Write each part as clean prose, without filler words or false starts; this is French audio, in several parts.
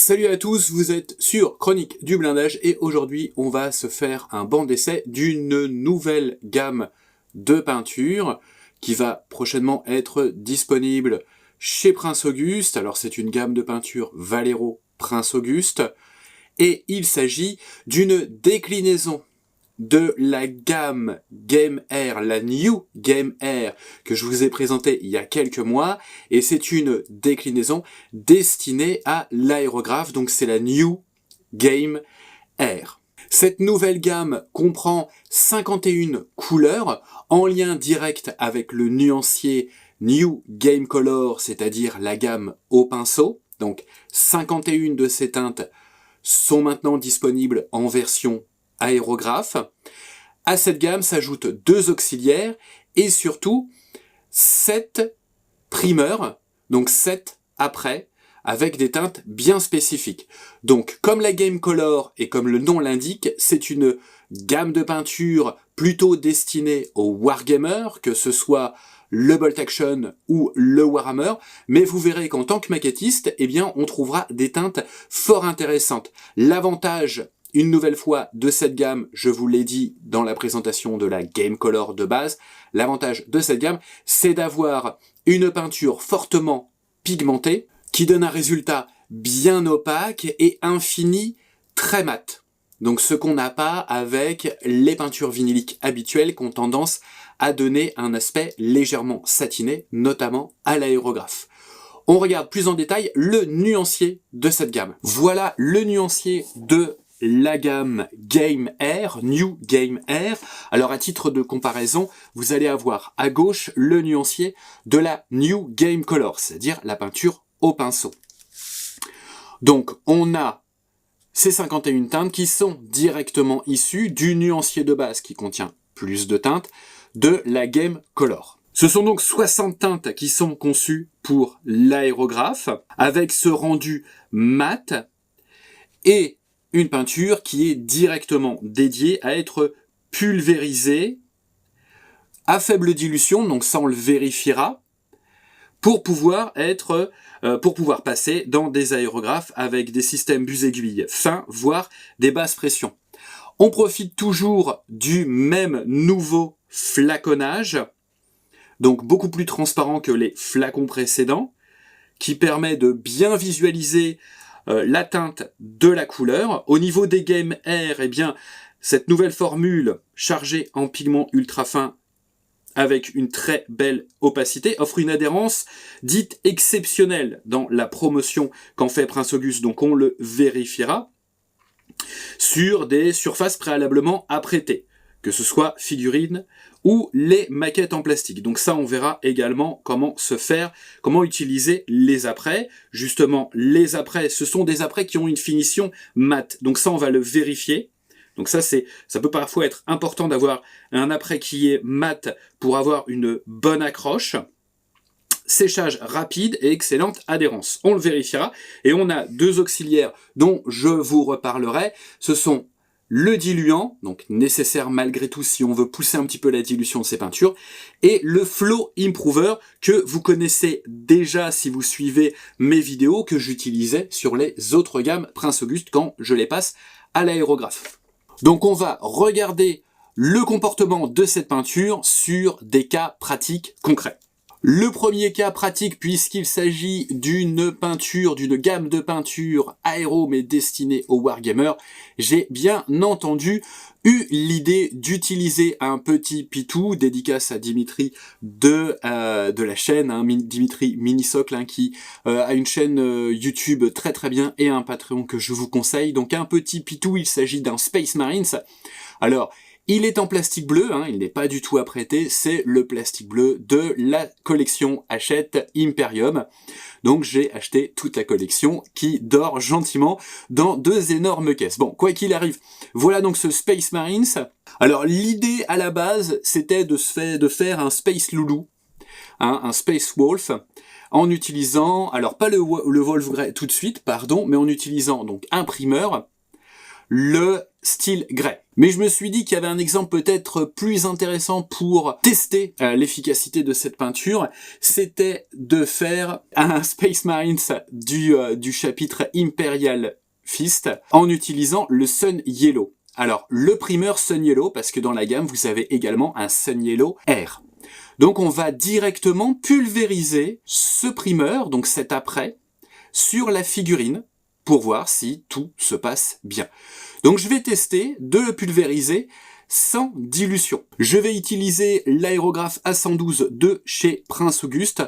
Salut à tous, vous êtes sur Chronique du blindage et aujourd'hui on va se faire un banc d'essai d'une nouvelle gamme de peintures qui va prochainement être disponible chez Prince Auguste. Alors c'est une gamme de peinture Vallejo Prince Auguste et il s'agit d'une déclinaison de la gamme Game Air, la New Game Air que je vous ai présentée il y a quelques mois, et c'est une déclinaison destinée à l'aérographe, donc c'est la New Game Air. Cette nouvelle gamme comprend 51 couleurs en lien direct avec le nuancier New Game Color, c'est-à-dire la gamme au pinceau. Donc 51 de ces teintes sont maintenant disponibles en version aérographe. À cette gamme s'ajoutent 2 auxiliaires et surtout 7 primeurs, donc 7 après, avec des teintes bien spécifiques. Donc comme la Game Color et comme le nom l'indique, c'est une gamme de peinture plutôt destinée aux wargamers, que ce soit le Bolt Action ou le Warhammer, mais vous verrez qu'en tant que maquettiste, eh bien, on trouvera des teintes fort intéressantes. L'avantage, une nouvelle fois, de cette gamme, je vous l'ai dit dans la présentation de la Game Color de base, l'avantage de cette gamme, c'est d'avoir une peinture fortement pigmentée, qui donne un résultat bien opaque et un fini très mat. Donc ce qu'on n'a pas avec les peintures vinyliques habituelles qui ont tendance à donner un aspect légèrement satiné, notamment à l'aérographe. On regarde plus en détail le nuancier de cette gamme. Voilà le nuancier de la gamme Game Air, New Game Air. Alors à titre de comparaison, vous allez avoir à gauche le nuancier de la New Game Color, c'est-à-dire la peinture au pinceau. Donc on a ces 51 teintes qui sont directement issues du nuancier de base qui contient plus de teintes de la Game Color. Ce sont donc 60 teintes qui sont conçues pour l'aérographe avec ce rendu mat et une peinture qui est directement dédiée à être pulvérisée à faible dilution, donc ça on le vérifiera, pour pouvoir passer dans des aérographes avec des systèmes buse-aiguille fins, voire des basses pressions. On profite toujours du même nouveau flaconnage, donc beaucoup plus transparent que les flacons précédents, qui permet de bien visualiser la teinte de la couleur. Au niveau des Game Air, eh bien, cette nouvelle formule chargée en pigments ultra fins avec une très belle opacité offre une adhérence dite exceptionnelle dans la promotion qu'en fait Prince Auguste, donc on le vérifiera, sur des surfaces préalablement apprêtées, que ce soit figurines ou les maquettes en plastique. Donc ça, on verra également comment comment utiliser les apprêts. Justement, les apprêts, ce sont des apprêts qui ont une finition mate. Donc ça, on va le vérifier. Donc ça peut parfois être important d'avoir un apprêt qui est mat pour avoir une bonne accroche. Séchage rapide et excellente adhérence. On le vérifiera. Et on a 2 auxiliaires dont je vous reparlerai. Ce sont le diluant, donc nécessaire malgré tout si on veut pousser un petit peu la dilution de ces peintures, et le Flow Improver que vous connaissez déjà si vous suivez mes vidéos que j'utilisais sur les autres gammes Prince Auguste quand je les passe à l'aérographe. Donc on va regarder le comportement de cette peinture sur des cas pratiques concrets. Le premier cas pratique, puisqu'il s'agit d'une peinture, d'une gamme de peinture aéro mais destinée aux wargamers, j'ai bien entendu eu l'idée d'utiliser un petit pitou, dédicace à Dimitri de la chaîne, Dimitri Minisocle, qui a une chaîne YouTube très très bien et un Patreon que je vous conseille. Donc un petit pitou, il s'agit d'un Space Marines. Alors, il est en plastique bleu, il n'est pas du tout apprêté, c'est le plastique bleu de la collection Hachette Imperium. Donc j'ai acheté toute la collection qui dort gentiment dans 2 énormes caisses. Bon, quoi qu'il arrive, voilà donc ce Space Marines. Alors l'idée à la base, c'était de faire un Space Loulou, un Space Wolf, en utilisant, alors pas le Wolf Grey tout de suite, pardon, mais en utilisant donc un primeur, le style grès. Mais je me suis dit qu'il y avait un exemple peut-être plus intéressant pour tester l'efficacité de cette peinture, c'était de faire un Space Marines du chapitre Imperial Fist en utilisant le Sun Yellow. Alors, le primeur Sun Yellow, parce que dans la gamme, vous avez également un Sun Yellow Air. Donc on va directement pulvériser ce primeur, donc cet après, sur la figurine, pour voir si tout se passe bien. Donc je vais tester de le pulvériser sans dilution. Je vais utiliser l'aérographe A112 de chez Prince Auguste,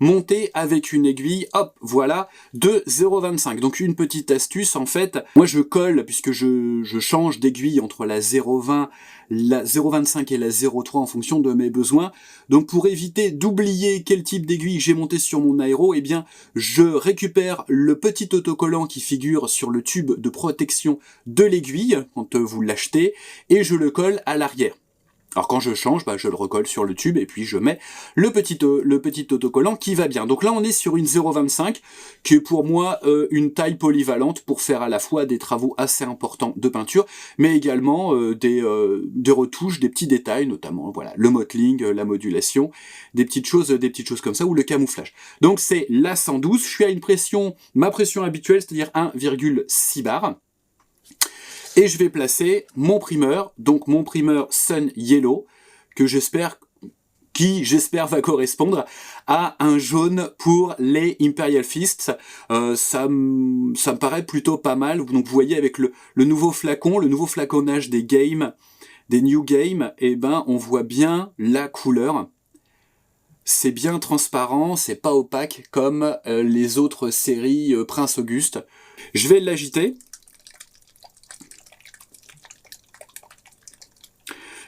monté avec une aiguille, hop, voilà, de 0,25. Donc une petite astuce, en fait, moi je colle, puisque je change d'aiguille entre la 0,20, la 0,25 et la 0,3 en fonction de mes besoins. Donc pour éviter d'oublier quel type d'aiguille j'ai monté sur mon aéro, eh bien je récupère le petit autocollant qui figure sur le tube de protection de l'aiguille, quand vous l'achetez, et je le colle à l'arrière. Alors quand je change, je le recolle sur le tube et puis je mets le petit autocollant qui va bien. Donc là on est sur une 0,25 qui est pour moi une taille polyvalente pour faire à la fois des travaux assez importants de peinture, mais également des retouches, des petits détails, notamment voilà le mottling, la modulation, des petites choses comme ça, ou le camouflage. Donc c'est la 112, je suis à ma pression habituelle, c'est-à-dire 1,6 bar. Et je vais placer mon primeur, donc mon primeur Sun Yellow, qui j'espère va correspondre à un jaune pour les Imperial Fists. Ça me paraît plutôt pas mal. Donc vous voyez avec le nouveau flacon, le nouveau flaconnage des New Game, eh ben on voit bien la couleur. C'est bien transparent, c'est pas opaque comme les autres séries Prince Auguste. Je vais l'agiter.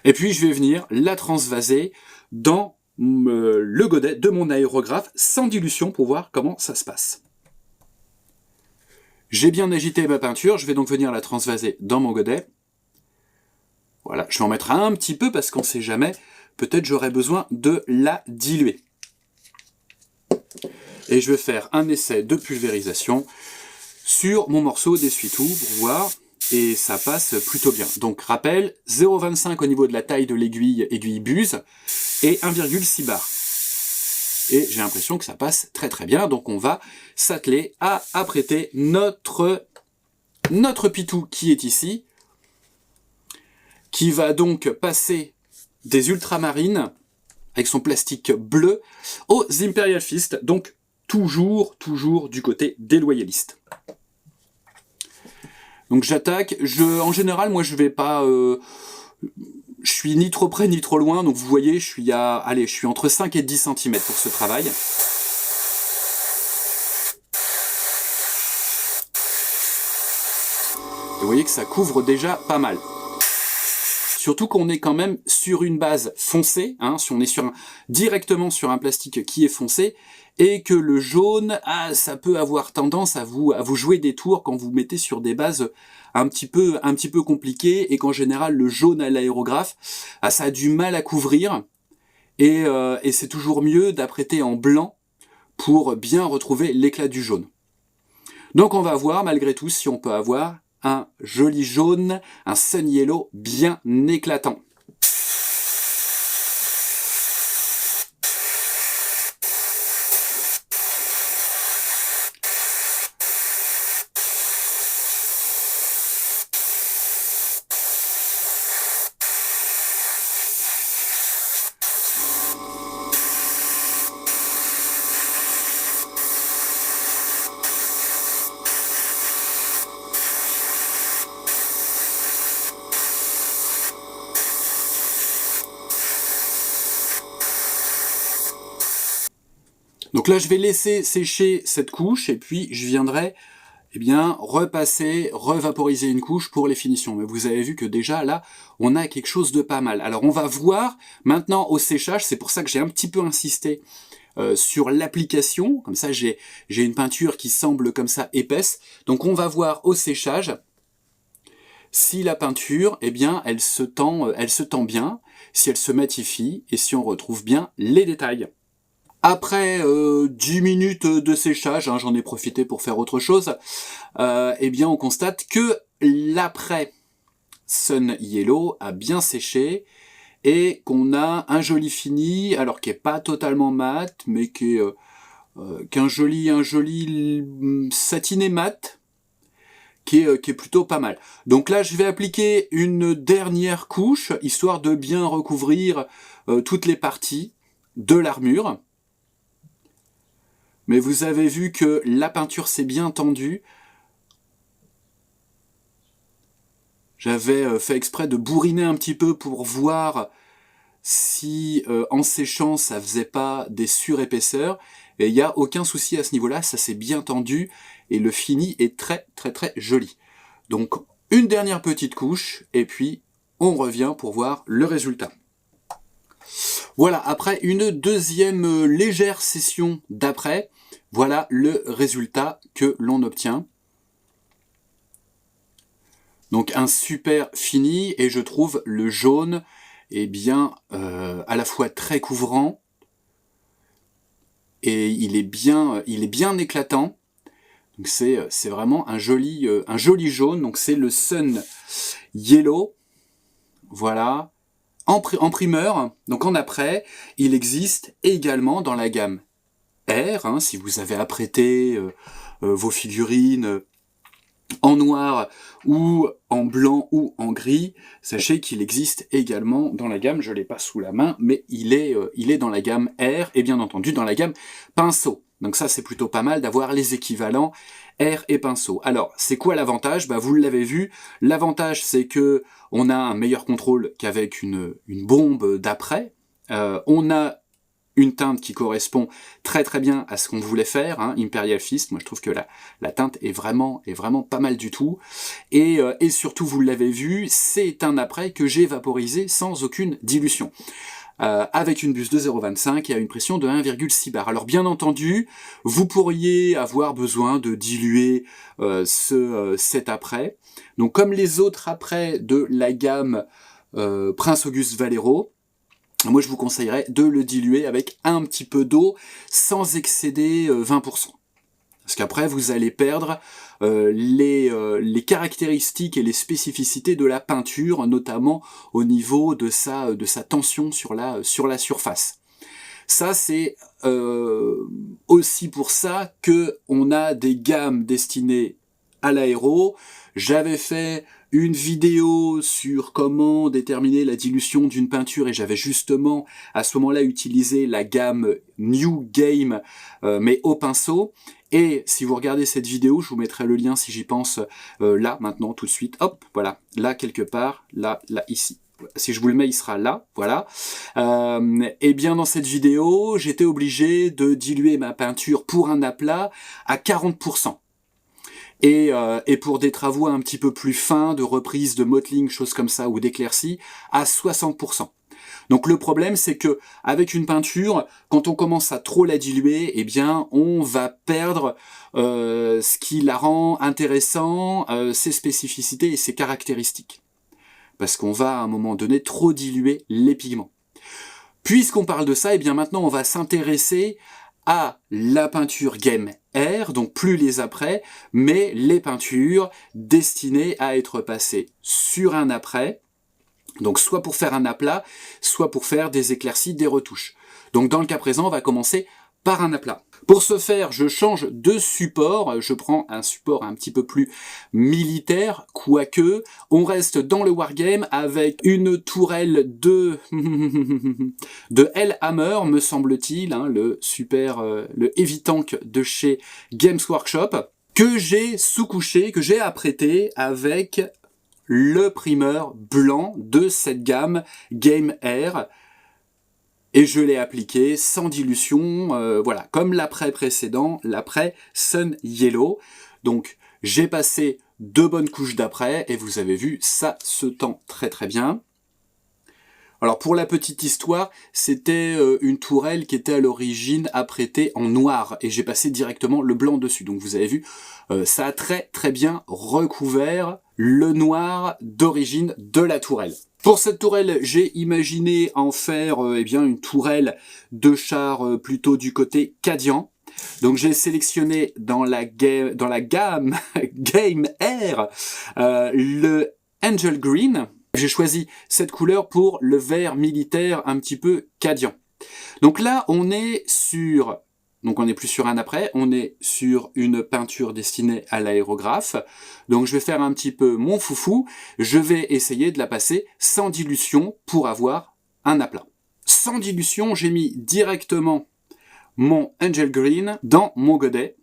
Et puis je vais venir la transvaser dans le godet de mon aérographe sans dilution pour voir comment ça se passe. J'ai bien agité ma peinture, je vais donc venir la transvaser dans mon godet. Voilà, je vais en mettre un petit peu parce qu'on ne sait jamais, peut-être j'aurai besoin de la diluer. Et je vais faire un essai de pulvérisation sur mon morceau d'essuie-tout pour voir. Et ça passe plutôt bien. Donc rappel, 0,25 au niveau de la taille de l'aiguille buse, et 1,6 bar. Et j'ai l'impression que ça passe très très bien, donc on va s'atteler à apprêter notre pitou qui est ici, qui va donc passer des ultramarines, avec son plastique bleu, aux Imperial Fist, donc toujours du côté des loyalistes. Donc j'attaque, en général, moi je vais pas... je suis ni trop près ni trop loin, donc vous voyez, je suis entre 5 et 10 cm pour ce travail. Et vous voyez que ça couvre déjà pas mal. Surtout qu'on est quand même sur une base foncée, hein, si on est directement sur un plastique qui est foncé, et que le jaune, ça peut avoir tendance à vous jouer des tours quand vous mettez sur des bases un petit peu compliquées, et qu'en général le jaune à l'aérographe, ça a du mal à couvrir, et c'est toujours mieux d'apprêter en blanc pour bien retrouver l'éclat du jaune. Donc on va voir malgré tout si on peut avoir un joli jaune, un Sun Yellow bien éclatant. Donc là, je vais laisser sécher cette couche et puis je viendrai repasser, revaporiser une couche pour les finitions. Mais vous avez vu que déjà là, on a quelque chose de pas mal. Alors on va voir maintenant au séchage, c'est pour ça que j'ai un petit peu insisté sur l'application. Comme ça, j'ai une peinture qui semble comme ça épaisse. Donc on va voir au séchage si la peinture, elle se tend bien, si elle se matifie et si on retrouve bien les détails. Après 10 minutes de séchage, j'en ai profité pour faire autre chose, on constate que l'après Sun Yellow a bien séché et qu'on a un joli fini, alors qui est pas totalement mat, mais qui est qu'un joli satiné mat, qui est plutôt pas mal. Donc là, je vais appliquer une dernière couche, histoire de bien recouvrir toutes les parties de l'armure. Mais vous avez vu que la peinture s'est bien tendue. J'avais fait exprès de bourriner un petit peu pour voir si en séchant ça faisait pas des surépaisseurs. Et il n'y a aucun souci à ce niveau-là, ça s'est bien tendu et le fini est très joli. Donc une dernière petite couche et puis on revient pour voir le résultat. Voilà, après une deuxième légère session d'après, voilà le résultat que l'on obtient. Donc un super fini, et je trouve le jaune à la fois très couvrant, et il est bien éclatant. Donc c'est vraiment un joli jaune, donc c'est le Sun Yellow. Voilà. En primeur, donc en après, il existe également dans la gamme R, hein, si vous avez apprêté vos figurines en noir ou en blanc ou en gris, sachez qu'il existe également dans la gamme, je l'ai pas sous la main, mais il est dans la gamme R et bien entendu dans la gamme pinceau. Donc ça c'est plutôt pas mal d'avoir les équivalents R et pinceau. Alors c'est quoi l'avantage? Vous l'avez vu, l'avantage c'est que on a un meilleur contrôle qu'avec une bombe d'après. On a une teinte qui correspond très bien à ce qu'on voulait faire, hein, Imperial Fist. Moi je trouve que la teinte est vraiment pas mal du tout. Et surtout, vous l'avez vu, c'est un après que j'ai vaporisé sans aucune dilution. Avec une buse de 0,25 et à une pression de 1,6 bar. Alors bien entendu, vous pourriez avoir besoin de diluer cet après. Donc comme les autres après de la gamme Prince Auguste Valero, moi je vous conseillerais de le diluer avec un petit peu d'eau sans excéder 20%. Parce qu'après vous allez perdre les caractéristiques et les spécificités de la peinture, notamment au niveau de sa tension sur la surface. Ça c'est aussi pour ça que on a des gammes destinées à l'aéro. J'avais fait une vidéo sur comment déterminer la dilution d'une peinture et j'avais justement à ce moment-là utilisé la gamme New Game mais au pinceau. Et si vous regardez cette vidéo, je vous mettrai le lien si j'y pense là, maintenant, tout de suite. Hop, voilà, là quelque part, là, ici. Si je vous le mets, il sera là, voilà. Et bien dans cette vidéo, j'étais obligé de diluer ma peinture pour un aplat à 40%. Et pour des travaux un petit peu plus fins, de reprise, de mottling, choses comme ça, ou d'éclaircie, à 60%. Donc le problème, c'est que avec une peinture, quand on commence à trop la diluer, eh bien, on va perdre ce qui la rend intéressant, ses spécificités et ses caractéristiques. Parce qu'on va à un moment donné trop diluer les pigments. Puisqu'on parle de ça, eh bien maintenant on va s'intéresser à la peinture Game R, donc plus les après, mais les peintures destinées à être passées sur un après, donc soit pour faire un aplat, soit pour faire des éclaircies, des retouches. Donc dans le cas présent, on va commencer par un aplat. Pour ce faire, je change de support, je prends un support un petit peu plus militaire, quoique on reste dans le wargame avec une tourelle de Hellhammer, me semble-t-il, hein, le Heavy Tank de chez Games Workshop, que j'ai sous-couché, que j'ai apprêté avec le primeur blanc de cette gamme Game Air. Et je l'ai appliqué sans dilution, voilà, comme l'après précédent, l'après Sun Yellow. Donc j'ai passé 2 bonnes couches d'après, et vous avez vu, ça se tend très bien. Alors pour la petite histoire, c'était une tourelle qui était à l'origine apprêtée en noir, et j'ai passé directement le blanc dessus. Donc vous avez vu, ça a très bien recouvert le noir d'origine de la tourelle. Pour cette tourelle, j'ai imaginé en faire une tourelle de char plutôt du côté Cadian. Donc j'ai sélectionné dans la gamme Game Air le Angel Green. J'ai choisi cette couleur pour le vert militaire un petit peu cadian. Donc là, on est plus sur un après, on est sur une peinture destinée à l'aérographe. Donc je vais faire un petit peu mon foufou, je vais essayer de la passer sans dilution pour avoir un aplat. Sans dilution, j'ai mis directement mon Angel Green dans mon godet.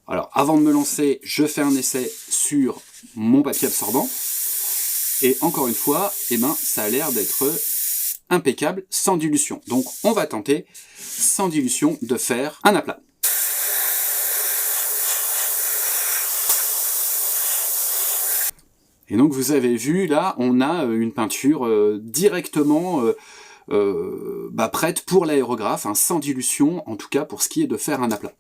Alors avant de me lancer, je fais un essai sur mon papier absorbant. Et encore une fois, ça a l'air d'être impeccable, sans dilution. Donc on va tenter, sans dilution, de faire un aplat. Et donc vous avez vu, là, on a une peinture directement prête pour l'aérographe, sans dilution, en tout cas pour ce qui est de faire un aplat.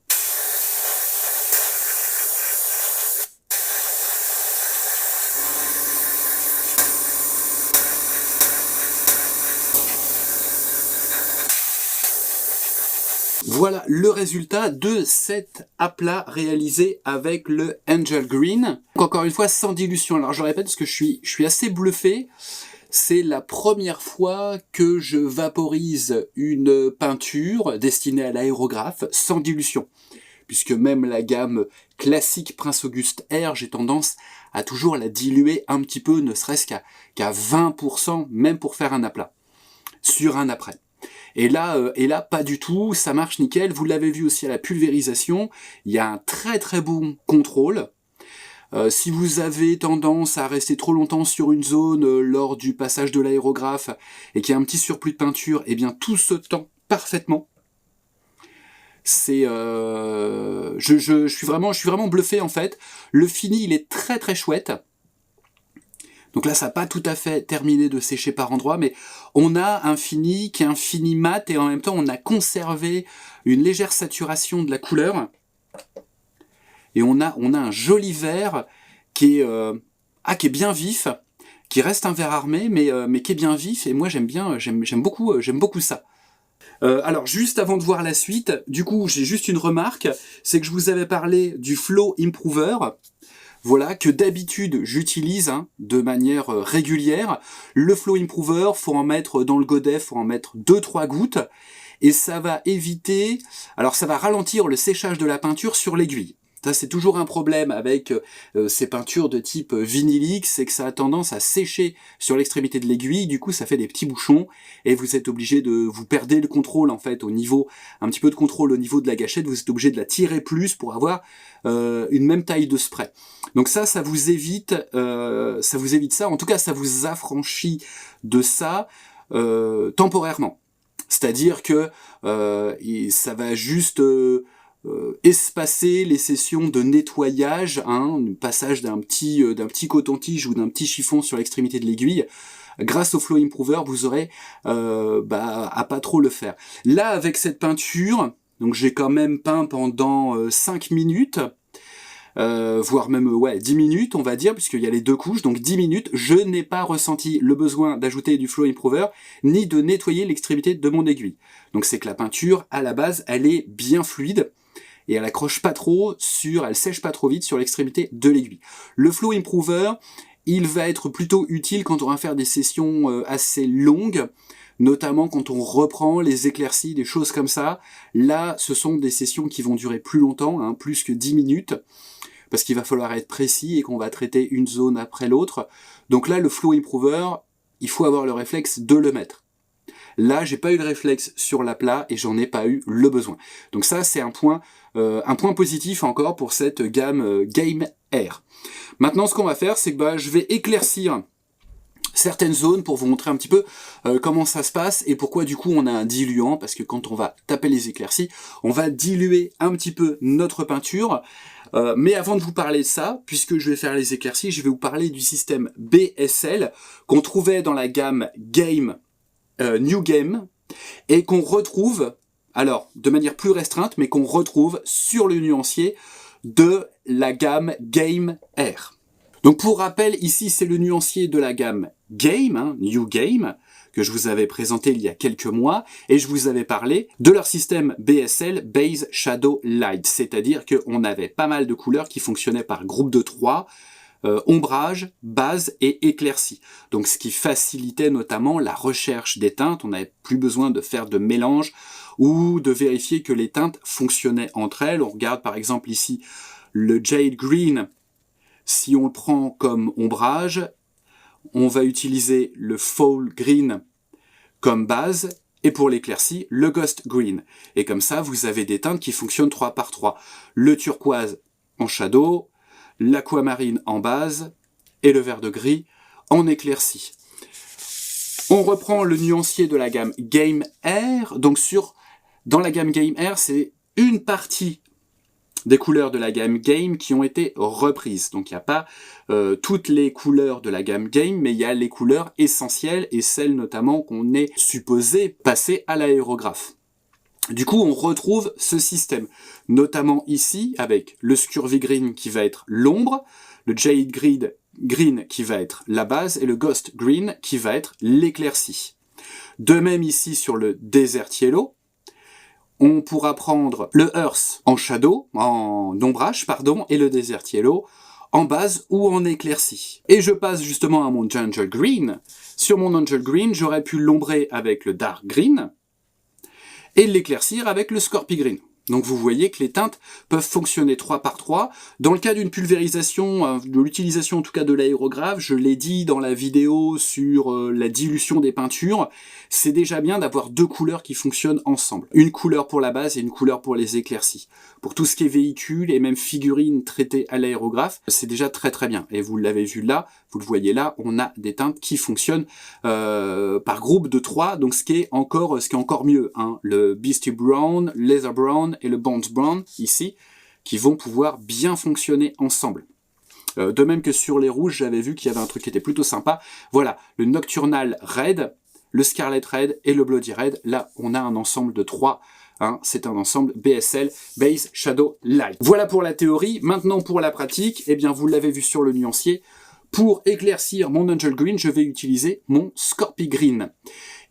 Voilà le résultat de cet aplat réalisé avec le Angel Green. Donc encore une fois, sans dilution. Alors je répète parce que je suis assez bluffé. C'est la première fois que je vaporise une peinture destinée à l'aérographe sans dilution. Puisque même la gamme classique Prince Auguste R, j'ai tendance à toujours la diluer un petit peu, ne serait-ce qu'à 20%, même pour faire un aplat, sur un après. Et là, pas du tout, ça marche nickel. Vous l'avez vu aussi à la pulvérisation, il y a un très très bon contrôle. Si vous avez tendance à rester trop longtemps sur une zone lors du passage de l'aérographe et qu'il y a un petit surplus de peinture, eh bien tout se tend parfaitement. Je suis vraiment bluffé en fait. Le fini, il est très très chouette. Donc là, ça n'a pas tout à fait terminé de sécher par endroits, mais on a un fini qui est un fini mat et en même temps, on a conservé une légère saturation de la couleur. Et on a un joli vert qui est bien vif, qui reste un vert armé, mais qui est bien vif. Et moi, j'aime beaucoup ça. Alors, juste avant de voir la suite, du coup, j'ai juste une remarque, c'est que je vous avais parlé du Flow Improver. Voilà, que d'habitude j'utilise de manière régulière. Le Flow Improver, faut en mettre dans le godet, faut en mettre 2-3 gouttes. Et ça va éviter, alors ça va ralentir le séchage de la peinture sur l'aiguille. Ça, c'est toujours un problème avec ces peintures de type vinylique, c'est que ça a tendance à sécher sur l'extrémité de l'aiguille, du coup ça fait des petits bouchons, et vous êtes obligé vous perdez le contrôle en fait un petit peu de contrôle au niveau de la gâchette, vous êtes obligé de la tirer plus pour avoir une même taille de spray. Donc ça vous évite ça, en tout cas ça vous affranchit de ça temporairement. C'est-à-dire que ça va juste espacer les sessions de nettoyage, le passage d'un petit coton-tige ou d'un petit chiffon sur l'extrémité de l'aiguille. Grâce au Flow Improver, vous aurez à pas trop le faire. Là, avec cette peinture, donc j'ai quand même peint pendant 5 minutes, voire même 10 minutes, on va dire, puisqu'il y a les deux couches, donc 10 minutes, je n'ai pas ressenti le besoin d'ajouter du Flow Improver, ni de nettoyer l'extrémité de mon aiguille. Donc c'est que la peinture, à la base, elle est bien fluide, et elle accroche pas trop elle sèche pas trop vite sur l'extrémité de l'aiguille. Le Flow Improver, il va être plutôt utile quand on va faire des sessions assez longues, notamment quand on reprend les éclaircies, des choses comme ça. Là, ce sont des sessions qui vont durer plus longtemps, plus que 10 minutes, parce qu'il va falloir être précis et qu'on va traiter une zone après l'autre. Donc là, le Flow Improver, il faut avoir le réflexe de le mettre. Là, j'ai pas eu le réflexe sur l'aplat et j'en ai pas eu le besoin. Donc ça, c'est un point positif encore pour cette gamme Game Air. Maintenant, ce qu'on va faire, c'est que je vais éclaircir certaines zones pour vous montrer un petit peu comment ça se passe et pourquoi du coup on a un diluant, parce que quand on va taper les éclaircies, on va diluer un petit peu notre peinture. Mais avant de vous parler de ça, puisque je vais faire les éclaircies, je vais vous parler du système BSL qu'on trouvait dans la gamme New Game et qu'on retrouve, alors de manière plus restreinte, mais qu'on retrouve sur le nuancier de la gamme Game Air. Donc pour rappel, ici c'est le nuancier de la gamme Game, New Game, que je vous avais présenté il y a quelques mois, et je vous avais parlé de leur système BSL, Base Shadow Light, c'est-à-dire qu'on avait pas mal de couleurs qui fonctionnaient par groupe de 3, ombrage, base et éclaircie. Donc ce qui facilitait notamment la recherche des teintes, on n'avait plus besoin de faire de mélange ou de vérifier que les teintes fonctionnaient entre elles. On regarde par exemple ici le Jade Green, si on le prend comme ombrage, on va utiliser le Fall Green comme base, et pour l'éclaircie, le Ghost Green. Et comme ça, vous avez des teintes qui fonctionnent 3 par 3. Le turquoise en shadow, l'aquamarine en base, et le vert de gris en éclaircie. On reprend le nuancier de la gamme Game Air. Donc dans la gamme Game Air, c'est une partie des couleurs de la gamme Game qui ont été reprises. Donc il n'y a pas toutes les couleurs de la gamme Game, mais il y a les couleurs essentielles et celles notamment qu'on est supposé passer à l'aérographe. Du coup, on retrouve ce système, notamment ici avec le Scurvy Green qui va être l'ombre, le Jade Green qui va être la base et le Ghost Green qui va être l'éclaircie. De même ici sur le Desert Yellow, on pourra prendre le Earth en shadow, en ombrage, pardon, et le Desert Yellow en base ou en éclaircie. Et je passe justement à mon Angel Green. Sur mon Angel Green, j'aurais pu l'ombrer avec le Dark Green et l'éclaircir avec le Scorpy Green. Donc vous voyez que les teintes peuvent fonctionner 3 par 3. Dans le cas d'une pulvérisation, de l'utilisation en tout cas de l'aérographe, je l'ai dit dans la vidéo sur la dilution des peintures, c'est déjà bien d'avoir 2 couleurs qui fonctionnent ensemble. Une couleur pour la base et une couleur pour les éclaircies. Pour tout ce qui est véhicule et même figurines traitées à l'aérographe, c'est déjà très très bien. Et vous l'avez vu là, vous le voyez là, on a des teintes qui fonctionnent par groupe de 3, donc ce qui est encore mieux. Hein. Le Beastie Brown, Leather Brown et le Bones Brown, ici, qui vont pouvoir bien fonctionner ensemble. De même que sur les rouges, j'avais vu qu'il y avait un truc qui était plutôt sympa. Voilà, le Nocturnal Red, le Scarlet Red et le Bloody Red. Là, on a un ensemble de 3. Hein, c'est un ensemble BSL, Base, Shadow, Light. Voilà pour la théorie. Maintenant, pour la pratique, eh bien, vous l'avez vu sur le nuancier. Pour éclaircir mon Angel Green, je vais utiliser mon Scorpy Green.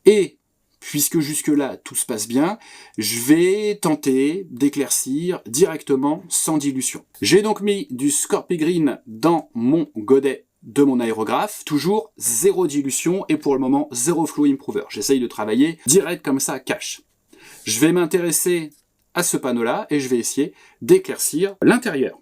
Et puisque jusque-là, tout se passe bien, je vais tenter d'éclaircir directement sans dilution. J'ai donc mis du Scorpy Green dans mon godet de mon aérographe, toujours 0 dilution et pour le moment 0 Flow Improver. J'essaye de travailler direct comme ça, cash. Je vais m'intéresser à ce panneau-là et je vais essayer d'éclaircir l'intérieur.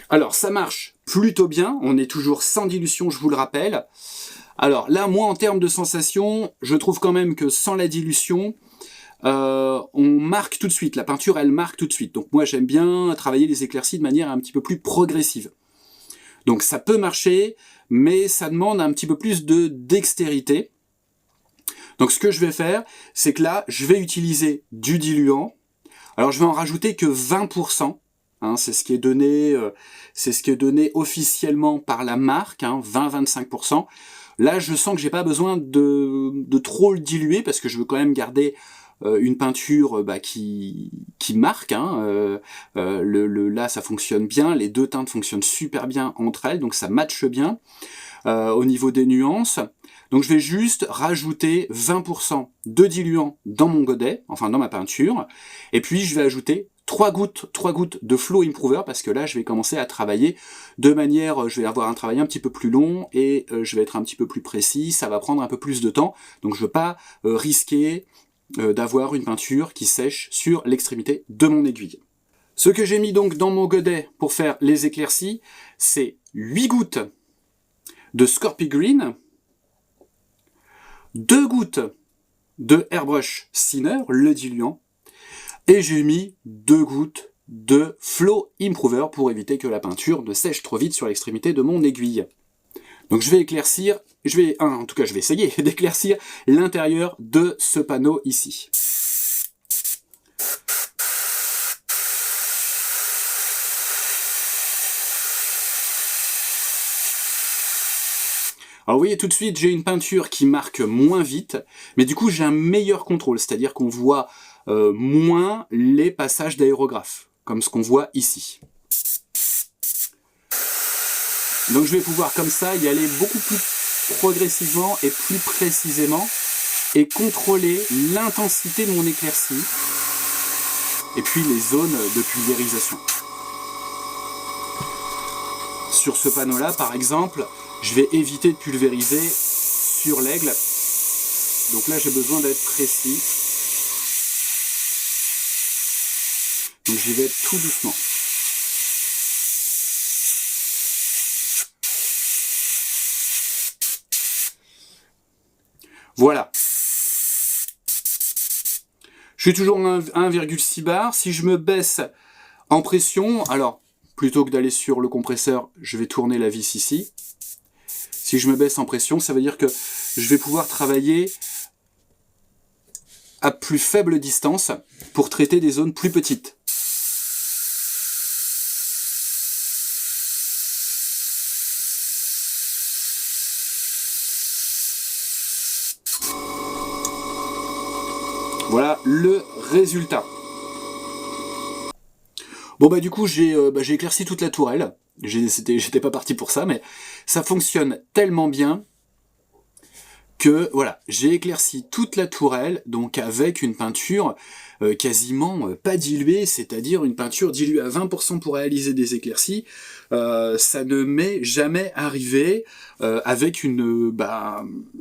Alors, ça marche plutôt bien. On est toujours sans dilution, je vous le rappelle. Alors là, moi, en termes de sensation, je trouve quand même que sans la dilution, on marque tout de suite. La peinture, elle marque tout de suite. Donc moi, j'aime bien travailler les éclaircies de manière un petit peu plus progressive. Donc ça peut marcher, mais ça demande un petit peu plus de dextérité. Donc ce que je vais faire, c'est que là, je vais utiliser du diluant. Alors je vais en rajouter que 20%. Hein, c'est ce qui est donné officiellement par la marque, hein, 20-25%. Là, je sens que j'ai pas besoin de trop le diluer parce que je veux quand même garder une peinture qui marque. Hein, là, ça fonctionne bien. Les 2 teintes fonctionnent super bien entre elles, donc ça matche bien au niveau des nuances. Donc je vais juste rajouter 20% de diluant dans mon godet, enfin dans ma peinture, et puis je vais ajouter 3 gouttes de Flow Improver, parce que là, je vais commencer à travailler de manière, je vais avoir un travail un petit peu plus long, et je vais être un petit peu plus précis, ça va prendre un peu plus de temps, donc je ne veux pas risquer d'avoir une peinture qui sèche sur l'extrémité de mon aiguille. Ce que j'ai mis donc dans mon godet pour faire les éclaircies, c'est 8 gouttes de Scorpy Green, 2 gouttes de Airbrush Thinner, le diluant, et j'ai mis 2 gouttes de Flow Improver pour éviter que la peinture ne sèche trop vite sur l'extrémité de mon aiguille. Donc je vais éclaircir, je vais essayer d'éclaircir l'intérieur de ce panneau ici. Alors vous voyez tout de suite, j'ai une peinture qui marque moins vite, mais du coup j'ai un meilleur contrôle, c'est-à-dire qu'on voit moins les passages d'aérographe, comme ce qu'on voit ici. Donc je vais pouvoir comme ça y aller beaucoup plus progressivement et plus précisément et contrôler l'intensité de mon éclaircie et puis les zones de pulvérisation. Sur ce panneau-là, par exemple, je vais éviter de pulvériser sur l'aigle. Donc là, j'ai besoin d'être précis. Donc j'y vais tout doucement. Voilà. Je suis toujours à 1,6 bar. Si je me baisse en pression, alors plutôt que d'aller sur le compresseur, je vais tourner la vis ici. Si je me baisse en pression, ça veut dire que je vais pouvoir travailler à plus faible distance pour traiter des zones plus petites. Voilà le résultat. Bon bah du coup j'ai éclairci toute la tourelle. J'étais pas parti pour ça, mais ça fonctionne tellement bien que voilà, j'ai éclairci toute la tourelle, donc avec une peinture quasiment pas diluée, c'est-à-dire une peinture diluée à 20% pour réaliser des éclaircies. Ça ne m'est jamais arrivé avec une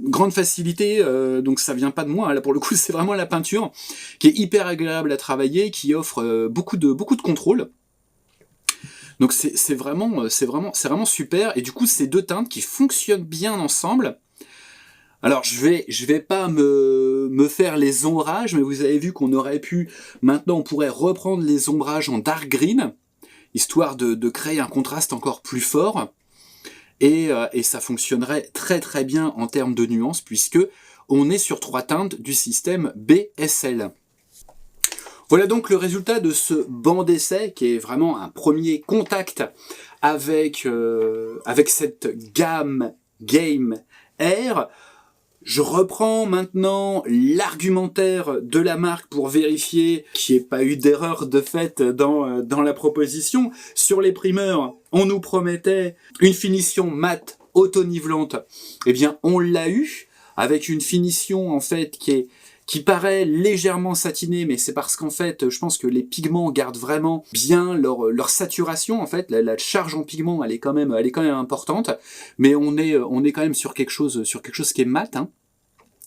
grande facilité, donc ça vient pas de moi, là pour le coup c'est vraiment la peinture qui est hyper agréable à travailler, qui offre beaucoup de contrôle. Donc c'est vraiment super, et du coup ces deux teintes qui fonctionnent bien ensemble. Alors je vais pas me faire les ombrages, mais vous avez vu qu'on aurait pu, maintenant on pourrait reprendre les ombrages en dark green, histoire de créer un contraste encore plus fort, et ça fonctionnerait très très bien en termes de nuances, puisque on est sur 3 teintes du système BSL. Voilà donc le résultat de ce banc d'essai, qui est vraiment un premier contact avec cette gamme Game Air. Je reprends maintenant l'argumentaire de la marque pour vérifier qu'il n'y ait pas eu d'erreur de fait dans la proposition. Sur les primeurs, on nous promettait une finition mate auto-nivelante. Eh bien, on l'a eu, avec une finition en fait qui paraît légèrement satinée, mais c'est parce qu'en fait, je pense que les pigments gardent vraiment bien leur saturation. En fait, la charge en pigments, elle est quand même importante, mais on est quand même sur quelque chose qui est mat. Hein.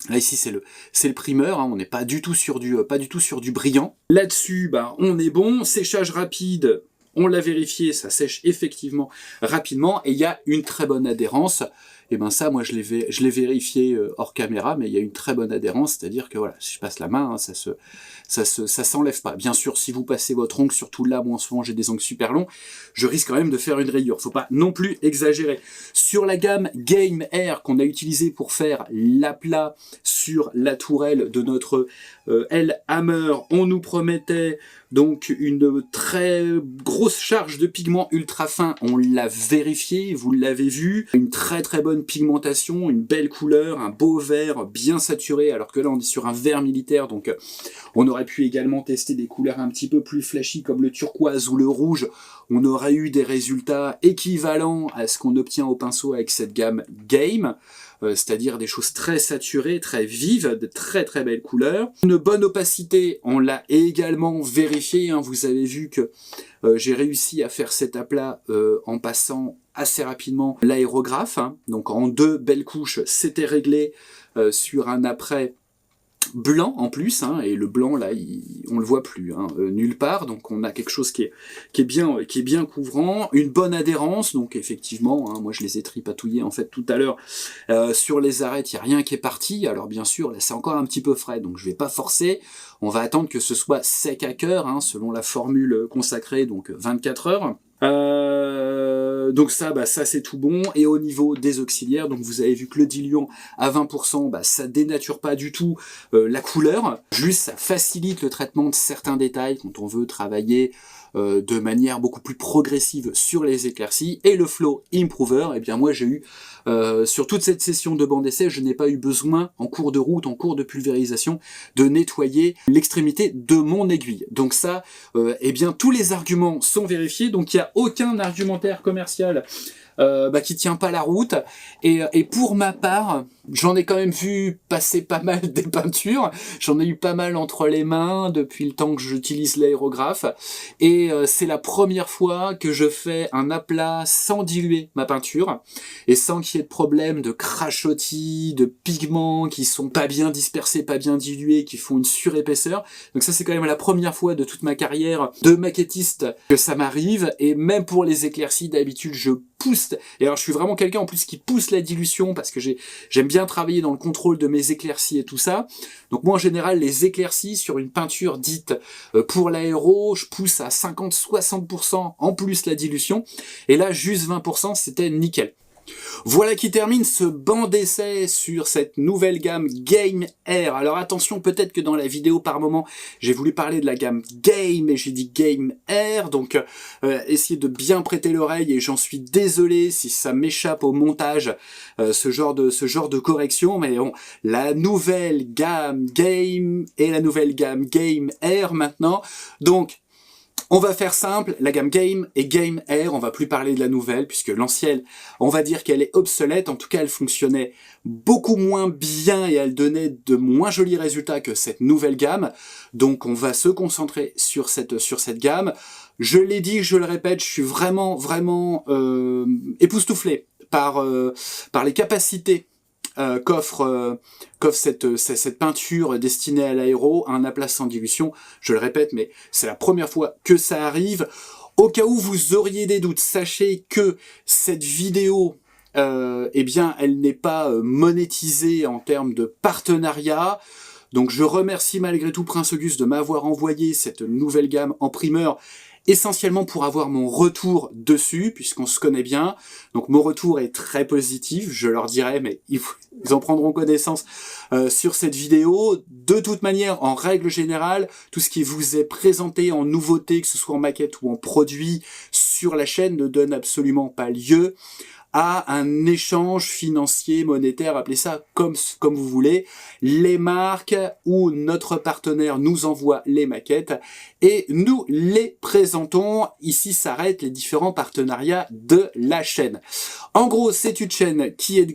Là ici c'est le primeur, hein, on n'est pas du tout sur du brillant. Là-dessus, on est bon. Séchage rapide, on l'a vérifié, ça sèche effectivement rapidement et il y a une très bonne adhérence. Et ça, moi je l'ai vérifié hors caméra, mais il y a une très bonne adhérence, c'est-à-dire que voilà, si je passe la main, hein, ça s'enlève pas. Bien sûr, si vous passez votre ongle, surtout là, moi en ce moment j'ai des ongles super longs, je risque quand même de faire une rayure. Faut pas non plus exagérer. Sur la gamme Game Air qu'on a utilisée pour faire l'aplat sur la tourelle de notre L-Hammer, on nous promettait donc une très grosse charge de pigments ultra fins, on l'a vérifié, vous l'avez vu, une très très bonne pigmentation, une belle couleur, un beau vert bien saturé, alors que là on est sur un vert militaire, donc on aurait pu également tester des couleurs un petit peu plus flashy comme le turquoise ou le rouge, on aurait eu des résultats équivalents à ce qu'on obtient au pinceau avec cette gamme Game, c'est-à-dire des choses très saturées, très vives, de très très belles couleurs. Une bonne opacité, on l'a également vérifié, hein, vous avez vu que j'ai réussi à faire cet aplat en passant assez rapidement l'aérographe, hein, donc en 2 belles couches, c'était réglé sur un après blanc en plus, hein, et le blanc là, on le voit plus, hein, nulle part, donc on a quelque chose qui est bien couvrant, une bonne adhérence, donc effectivement, hein, moi je les ai tripatouillés en fait tout à l'heure, sur les arêtes, il n'y a rien qui est parti, alors bien sûr, là c'est encore un petit peu frais, donc je vais pas forcer, on va attendre que ce soit sec à cœur, hein, selon la formule consacrée, donc 24 heures. Donc ça c'est tout bon. Et au niveau des auxiliaires, donc vous avez vu que le diluant à 20%, ça dénature pas du tout la couleur, juste ça facilite le traitement de certains détails quand on veut travailler de manière beaucoup plus progressive sur les éclaircies. Et le Flow Improver, eh bien moi j'ai eu sur toute cette session de banc d'essai, je n'ai pas eu besoin en cours de route, en cours de pulvérisation, de nettoyer l'extrémité de mon aiguille. Donc ça, eh bien tous les arguments sont vérifiés, donc il n'y a aucun argumentaire commercial qui tient pas la route. Et pour ma part, j'en ai quand même vu passer pas mal des peintures. J'en ai eu pas mal entre les mains depuis le temps que j'utilise l'aérographe. Et c'est la première fois que je fais un aplat sans diluer ma peinture et sans qu'il y ait de problème de crachottis, de pigments qui sont pas bien dispersés, pas bien dilués, qui font une surépaisseur. Donc ça, c'est quand même la première fois de toute ma carrière de maquettiste que ça m'arrive. Et même pour les éclaircies, d'habitude, je pousse. Et alors, je suis vraiment quelqu'un en plus qui pousse la dilution parce que j'aime bien travailler dans le contrôle de mes éclaircies et tout ça. Donc moi, en général, les éclaircies sur une peinture dite pour l'aéro, je pousse à 50-60% en plus la dilution. Et là, juste 20%, c'était nickel. Voilà qui termine ce banc d'essai sur cette nouvelle gamme Game Air. Alors attention, peut-être que dans la vidéo par moment, j'ai voulu parler de la gamme Game et j'ai dit Game Air, donc essayez de bien prêter l'oreille et j'en suis désolé si ça m'échappe au montage, ce genre de correction, mais bon, la nouvelle gamme Game et la nouvelle gamme Game Air maintenant, donc on va faire simple, la gamme Game et Game Air, on va plus parler de la nouvelle, puisque l'ancienne, on va dire qu'elle est obsolète, en tout cas elle fonctionnait beaucoup moins bien et elle donnait de moins jolis résultats que cette nouvelle gamme, donc on va se concentrer sur cette gamme. Je l'ai dit, je le répète, je suis vraiment époustouflé par les capacités qu'offre cette peinture destinée à l'aéro, un aplat sans dilution. Je le répète, mais c'est la première fois que ça arrive. Au cas où vous auriez des doutes, sachez que cette vidéo, eh bien, elle n'est pas monétisée en termes de partenariat. Donc je remercie malgré tout Prince Auguste de m'avoir envoyé cette nouvelle gamme en primeur, essentiellement pour avoir mon retour dessus, puisqu'on se connaît bien. Donc mon retour est très positif, je leur dirai, mais ils en prendront connaissance sur cette vidéo. De toute manière, en règle générale, tout ce qui vous est présenté en nouveauté, que ce soit en maquette ou en produit sur la chaîne, ne donne absolument pas lieu à un échange financier, monétaire, appelez ça comme vous voulez. Les marques ou notre partenaire nous envoie les maquettes et nous les présentons. Ici s'arrêtent les différents partenariats de la chaîne. En gros, c'est une chaîne qui est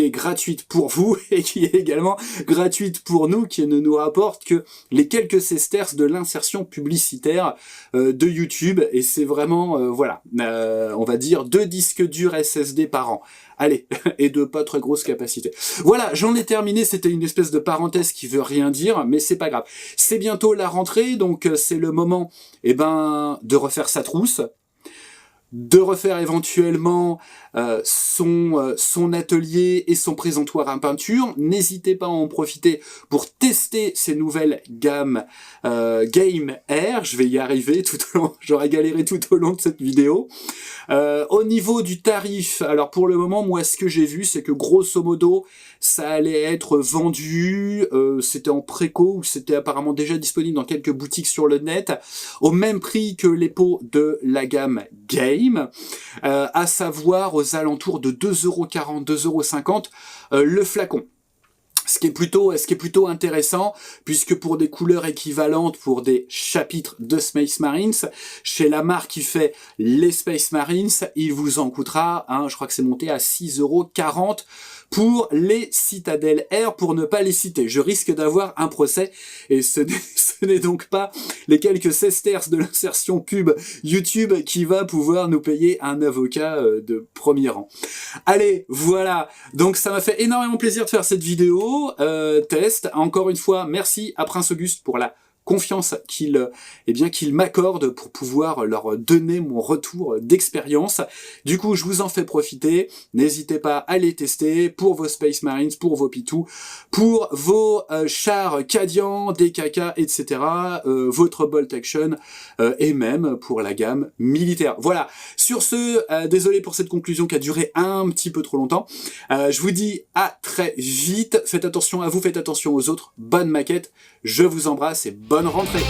gratuite pour vous et qui est également gratuite pour nous, qui ne nous rapporte que les quelques sesterces de l'insertion publicitaire de YouTube. Et c'est vraiment, voilà, on va dire 2 disques durs SSD par an. Allez, et de pas très grosse capacité. Voilà, j'en ai terminé, c'était une espèce de parenthèse qui veut rien dire, mais c'est pas grave. C'est bientôt la rentrée, donc c'est le moment, de refaire sa trousse, de refaire éventuellement son atelier et son présentoir à peinture. N'hésitez pas à en profiter pour tester ces nouvelles gammes Game Air. Je vais y arriver tout au long, j'aurais galéré tout au long de cette vidéo. Au niveau du tarif, alors pour le moment, moi ce que j'ai vu, c'est que grosso modo, ça allait être vendu, c'était en préco, ou c'était apparemment déjà disponible dans quelques boutiques sur le net, au même prix que les pots de la gamme Game, à savoir aux alentours de 2,40 €, 2,50 € le flacon. Ce qui est plutôt intéressant, puisque pour des couleurs équivalentes pour des chapitres de Space Marines, chez la marque qui fait les Space Marines, il vous en coûtera, je crois que c'est monté à 6,40 € pour les Citadel Air, pour ne pas les citer. Je risque d'avoir un procès, et ce n'est donc pas les quelques sesterces de l'insertion pub YouTube qui va pouvoir nous payer un avocat de premier rang. Allez, voilà, donc ça m'a fait énormément plaisir de faire cette vidéo, test. Encore une fois, merci à Prince Auguste pour la confiance qu'il m'accorde pour pouvoir leur donner mon retour d'expérience. Du coup, je vous en fais profiter. N'hésitez pas à les tester pour vos Space Marines, pour vos Pitou, pour vos chars Cadian, DKK, etc., votre Bolt Action, et même pour la gamme militaire. Voilà. Sur ce, désolé pour cette conclusion qui a duré un petit peu trop longtemps. Je vous dis à très vite. Faites attention à vous, faites attention aux autres. Bonne maquette. Je vous embrasse et bonne rentrée.